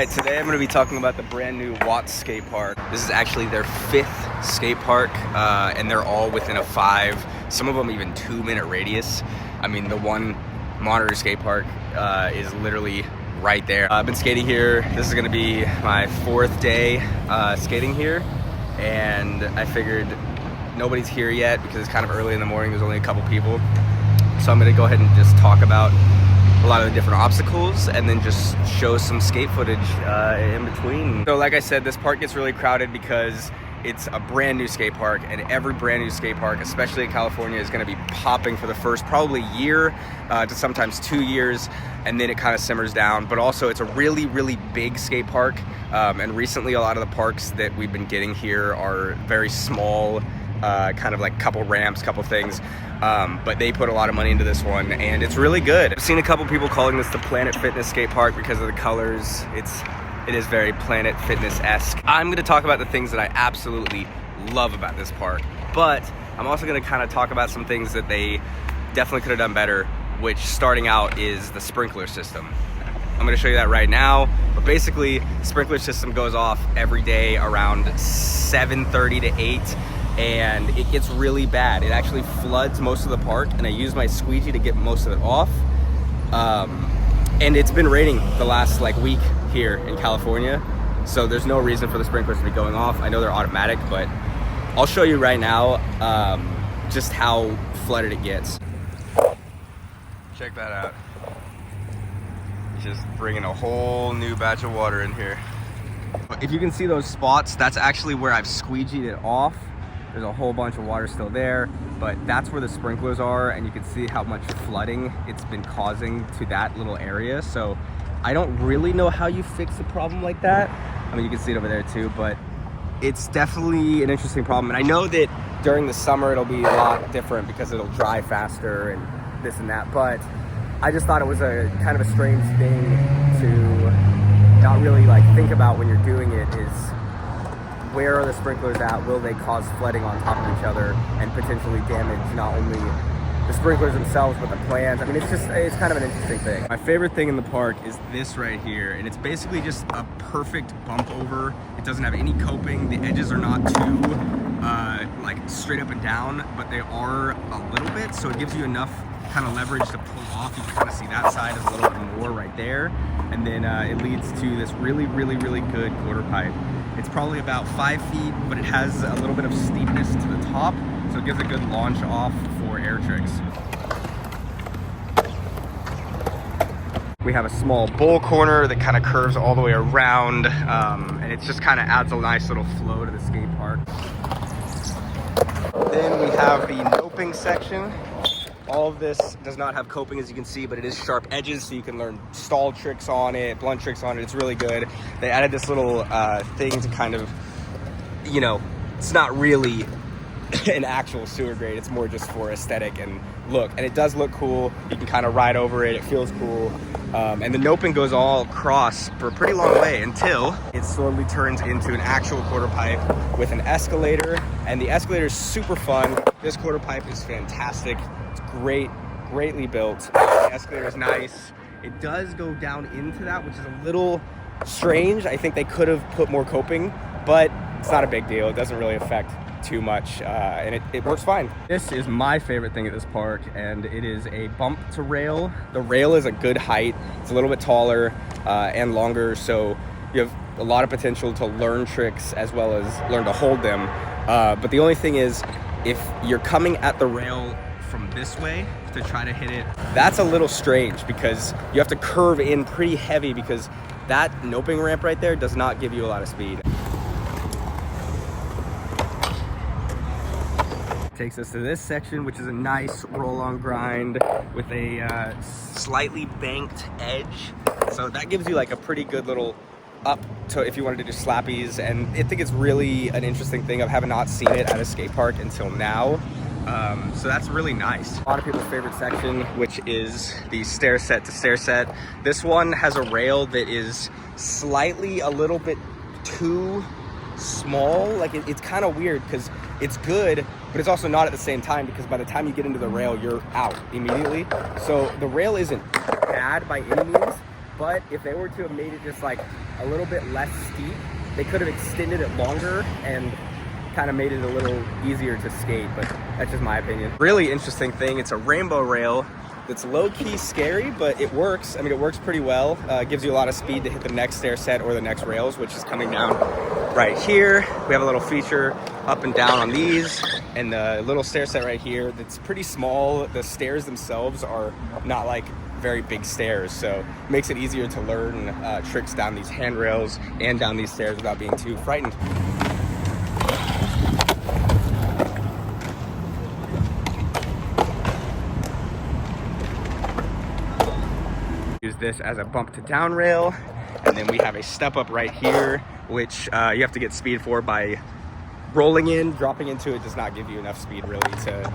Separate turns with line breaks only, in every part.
Alright, today I'm going to be talking about the brand new Watts skate park. This is actually their 5th skate park, and they're all within a 5, some of them even 2-minute radius. I mean, the one Monitor skate park is literally right there. I've been skating here. This is going to be my 4th day skating here, and I figured nobody's here yet because it's kind of early in the morning. There's only a couple people. So I'm going to go ahead and just talk about a lot of the different obstacles and then just show some skate footage in between. So like I said, this park gets really crowded because it's a brand new skate park, and every brand new skate park, especially in California, is going to be popping for the first probably year to sometimes 2 years, and then it kind of simmers down. But also it's a really, really big skate park, and recently a lot of the parks that we've been getting here are very small, kind of like couple ramps, couple things. But they put a lot of money into this one, and it's really good. I've seen a couple people calling this the Planet Fitness skate park because of the colors. It is very Planet Fitness-esque. I'm gonna talk about the things that I absolutely love about this park, but I'm also gonna kind of talk about some things that they definitely could have done better, which starting out is the sprinkler system. I'm gonna show you that right now, but basically, sprinkler system goes off every day around 7:30 to 8. And it gets really bad. It actually floods most of the park, and I use my squeegee to get most of it off. And it's been raining the last week here in California, so there's no reason for the sprinklers to be going off. I know they're automatic, but I'll show you right now just how flooded it gets. Check that out. Just bringing a whole new batch of water in here. If you can see those spots, that's actually where I've squeegeed it off. There's a whole bunch of water still there, but that's where the sprinklers are, and you can see how much flooding it's been causing to that little area. So I don't really know how you fix a problem like that. I mean, you can see it over there too, but it's definitely an interesting problem. And I know that during the summer it'll be a lot different because it'll dry faster and this and that, but I just thought it was a kind of a strange thing to not really think about when you're doing it. Is where are the sprinklers at? Will they cause flooding on top of each other and potentially damage not only the sprinklers themselves, but the plants? I mean, it's kind of an interesting thing. My favorite thing in the park is this right here, and it's basically just a perfect bump over. It doesn't have any coping. The edges are not too straight up and down, but they are a little bit, so it gives you enough kind of leverage to pull off. You can kind of see that side is a little bit more right there, and then it leads to this really, really, really good quarter pipe. It's probably about 5 feet, but it has a little bit of steepness to the top, so it gives a good launch off for air tricks. We have a small bowl corner that kind of curves all the way around, and it just kind of adds a nice little flow to the skate park. Then we have the noping section. All of this does not have coping, as you can see, but it is sharp edges, so you can learn stall tricks on it, blunt tricks on it. It's really good. They added this little thing to kind of, it's not really an actual sewer grade. It's more just for aesthetic and look. And it does look cool. You can kind of ride over it. It feels cool. And the noping goes all across for a pretty long way until it slowly turns into an actual quarter pipe with an escalator. And the escalator is super fun. This quarter pipe is fantastic. It's greatly built. The escalator is nice. It does go down into that, which is a little strange. I think they could have put more coping, but it's not a big deal. It doesn't really affect too much, and it works fine. This is my favorite thing at this park, and it is a bump to rail. The rail is a good height. It's a little bit taller and longer, so you have a lot of potential to learn tricks as well as learn to hold them. But the only thing is, if you're coming at the rail from this way to try to hit it, that's a little strange because you have to curve in pretty heavy because that noping ramp right there does not give you a lot of speed. Takes us to this section, which is a nice roll-on grind with a slightly banked edge. So that gives you a pretty good little up to if you wanted to do slappies, and I think it's really an interesting thing. I have not seen it at a skate park until now. So that's really nice. A lot of people's favorite section, which is the stair set to stair set. This one has a rail that is slightly a little bit too small. It's kind of weird because it's good, but it's also not at the same time, because by the time you get into the rail, you're out immediately. So the rail isn't bad by any means, but if they were to have made it just like a little bit less steep, they could have extended it longer and kind of made it a little easier to skate, but that's just my opinion. Really interesting thing, it's a rainbow rail that's low-key scary, but it works. I mean, it works pretty well. It gives you a lot of speed to hit the next stair set or the next rails, which is coming down right here. We have a little feature up and down on these, and the little stair set right here that's pretty small. The stairs themselves are not like very big stairs, so it makes it easier to learn tricks down these handrails and down these stairs without being too frightened. Use this as a bump to down rail, and then we have a step up right here, which you have to get speed for by rolling in. Dropping into it does not give you enough speed really to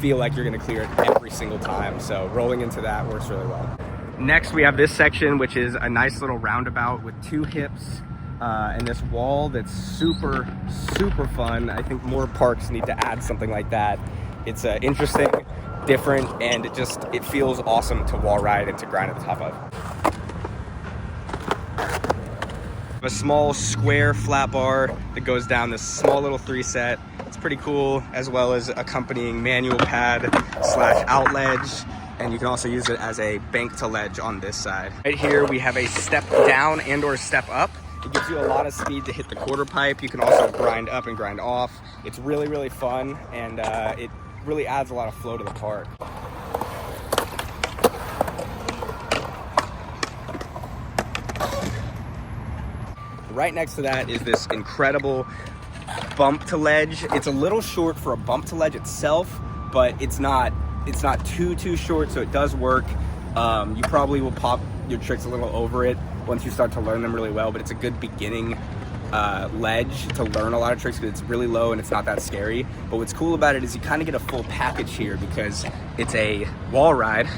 feel like you're going to clear it every single time, so rolling into that works really well. Next we have this section, which is a nice little roundabout with 2 hips and this wall that's super fun. I think more parks need to add something like that. It's interesting, different, and it feels awesome to wall ride and to grind at the top of. A small square flat bar that goes down this small little 3-set. It's pretty cool, as well as accompanying manual pad / out ledge, and you can also use it as a bank to ledge on this side. Right here we have a step down and or step up. It gives you a lot of speed to hit the quarter pipe. You can also grind up and grind off. It's really fun, and it really adds a lot of flow to the park. Right next to that is this incredible bump to ledge. It's a little short for a bump to ledge itself, but it's not too short, so it does work. You probably will pop your tricks a little over it once you start to learn them really well, but it's a good beginning ledge to learn a lot of tricks because it's really low and it's not that scary. But what's cool about it is you kind of get a full package here because it's a wall ride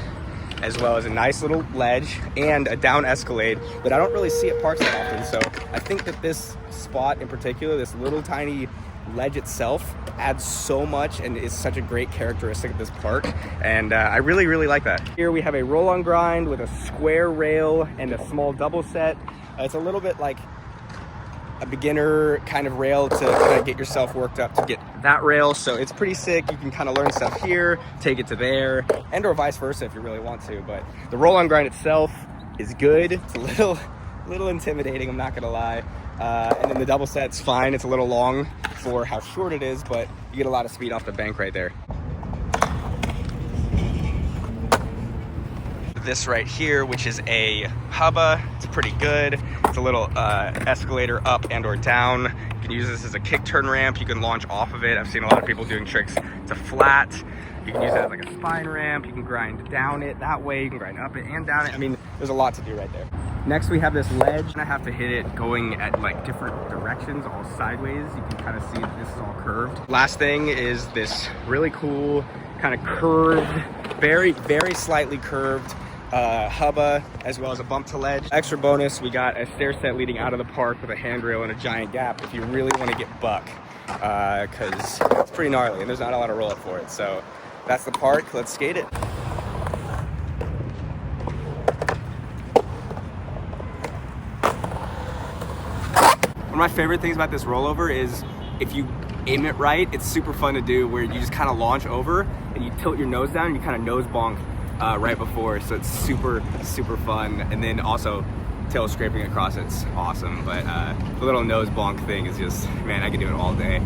as well as a nice little ledge and a down escalade that I don't really see at parks that often. So I think that this spot in particular, this little tiny ledge itself, adds so much and is such a great characteristic of this park, and I really like that. Here we have a roll on grind with a square rail and a small double set. It's a little bit like a beginner kind of rail to kind of get yourself worked up to get that rail, so it's pretty sick. You can kind of learn stuff here, take it to there, and or vice versa if you really want to. But the roll on grind itself is good. It's a little intimidating, I'm not gonna lie. And then the double set's fine. It's a little long for how short it is, but you get a lot of speed off the bank right there. This right here, which is a hubba, it's pretty good. It's a little escalator up and or down. You can use this as a kick turn ramp. You can launch off of it. I've seen a lot of people doing tricks to flat. You can use it as like a spine ramp. You can grind down it that way. You can grind up it and down it. I mean, there's a lot to do right there. Next we have this ledge, and I have to hit it going at like different directions, all sideways. You can kind of see that this is all curved. Last thing is this really cool kind of curved, very slightly curved hubba, as well as a bump to ledge. Extra bonus, we got a stair set leading out of the park with a handrail and a giant gap if you really want to get buck, because it's pretty gnarly and there's not a lot of roll up for it. So that's the park, let's skate it. One of my favorite things about this rollover is if you aim it right, it's super fun to do, where you just kind of launch over and you tilt your nose down and you kind of nose bonk right before, so it's super fun. And then also tail scraping across it's awesome, but the little nose bonk thing is just, man, I could do it all day.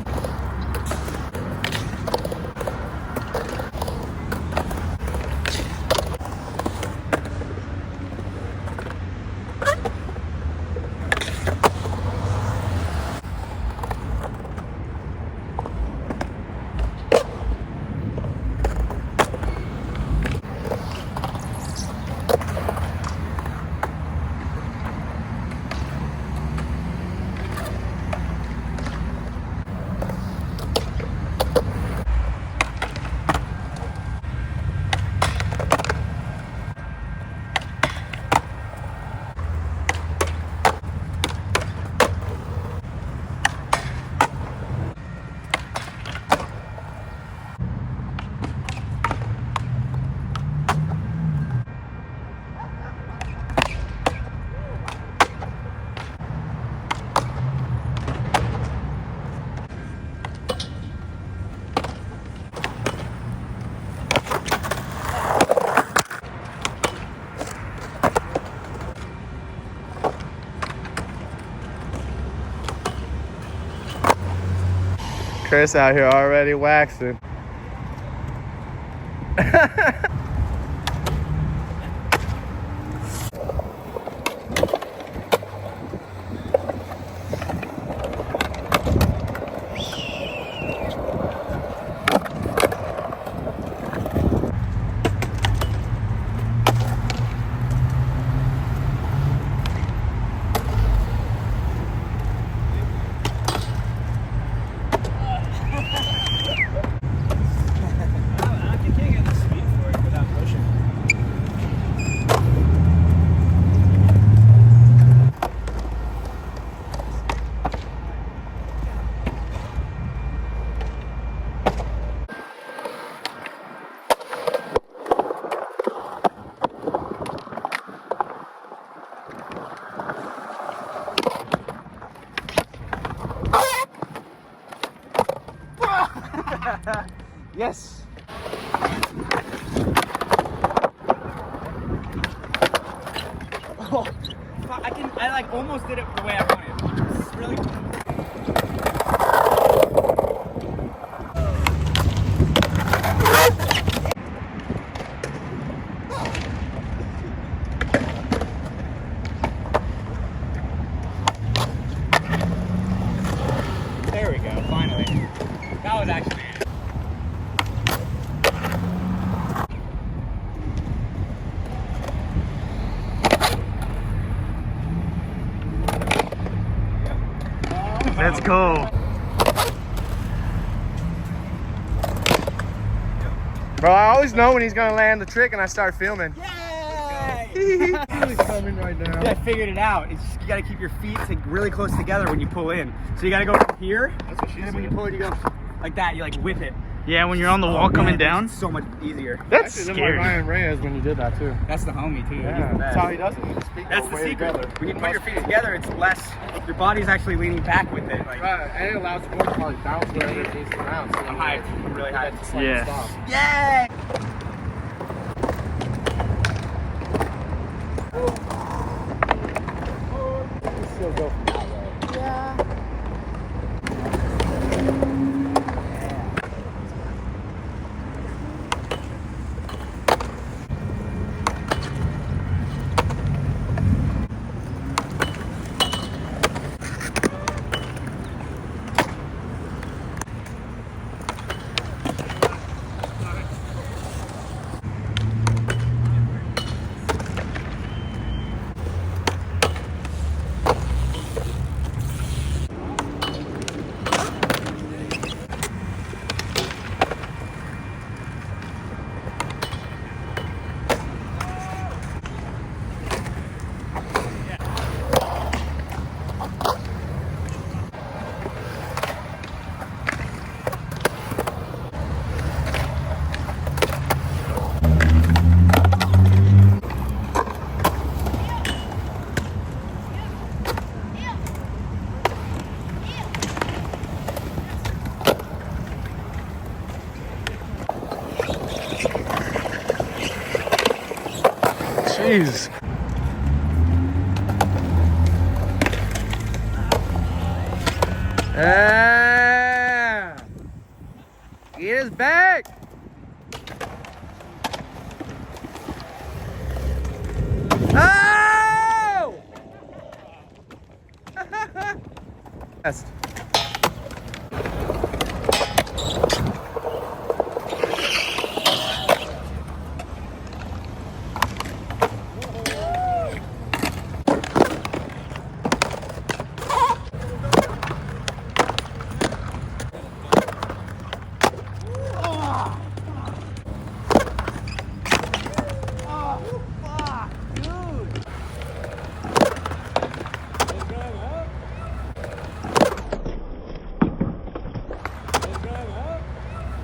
Chris out here already waxing.
Yes. Oh, I like almost did it the way I wanted. It's really cool. There we go, finally. That was actually it.
Let's go. Bro, I always know when he's gonna land the trick and I start filming.
Yay!
He's coming right now.
I figured it out. It's just, you gotta keep your feet really close together when you pull in. So you gotta go here,
That's what she
and then
said.
when you pull it, you go like that. You like whip it.
Yeah, when you're on the wall coming down.
It's so much easier.
That's
Actually, looked
scary.
like Ryan Reyes when you did that too.
That's the homie too. He's
Yeah,
the
that's
best.
how he does it. His feet
That's
go
the
way
secret.
together.
When you put your feet together, it's less. Your body's actually leaning back with it. Like,
Right, and it allows the board to probably bounce wherever it needs to bounce. So
I'm hyped. I'm really hyped.
Yeah.
Stop.
Yay!
Still go from that way.
Yeah.
Jeez. Yeah. Get his back. Oh! Yes.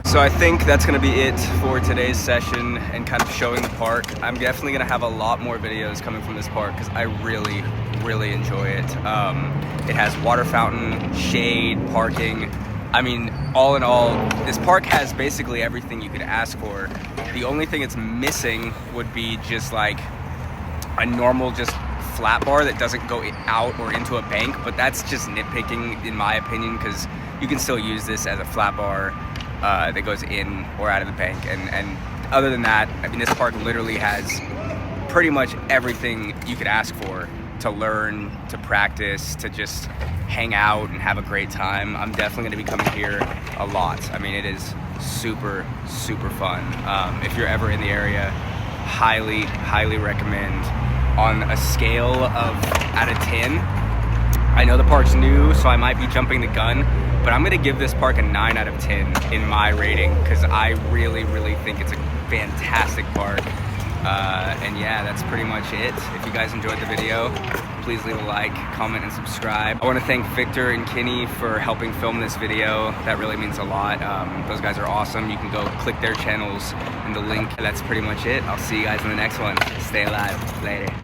So I think that's gonna be it for today's session and kind of showing the park. I'm definitely gonna have a lot more videos coming from this park because I really enjoy it. It has water fountain, shade, parking. I mean, all in all, this park has basically everything you could ask for. The only thing it's missing would be just like a normal, just flat bar that doesn't go out or into a bank, but that's just nitpicking in my opinion, because you can still use this as a flat bar that goes in or out of the bank. And other than that, I mean, this park literally has pretty much everything you could ask for to learn, to practice, to just hang out and have a great time. I'm definitely gonna be coming here a lot. I mean, it is super, super fun. If you're ever in the area, highly, highly recommend. On a scale of out of 10, I know the park's new, so I might be jumping the gun, but I'm gonna give this park a 9 out of 10 in my rating, because I really, really think it's a fantastic park. And yeah, that's pretty much it. If you guys enjoyed the video, please leave a like, comment, and subscribe. I want to thank Victor and Kenny for helping film this video. That really means a lot. Those guys are awesome. You can go click their channels in the link. That's pretty much it. I'll see you guys in the next one. Stay alive. Later.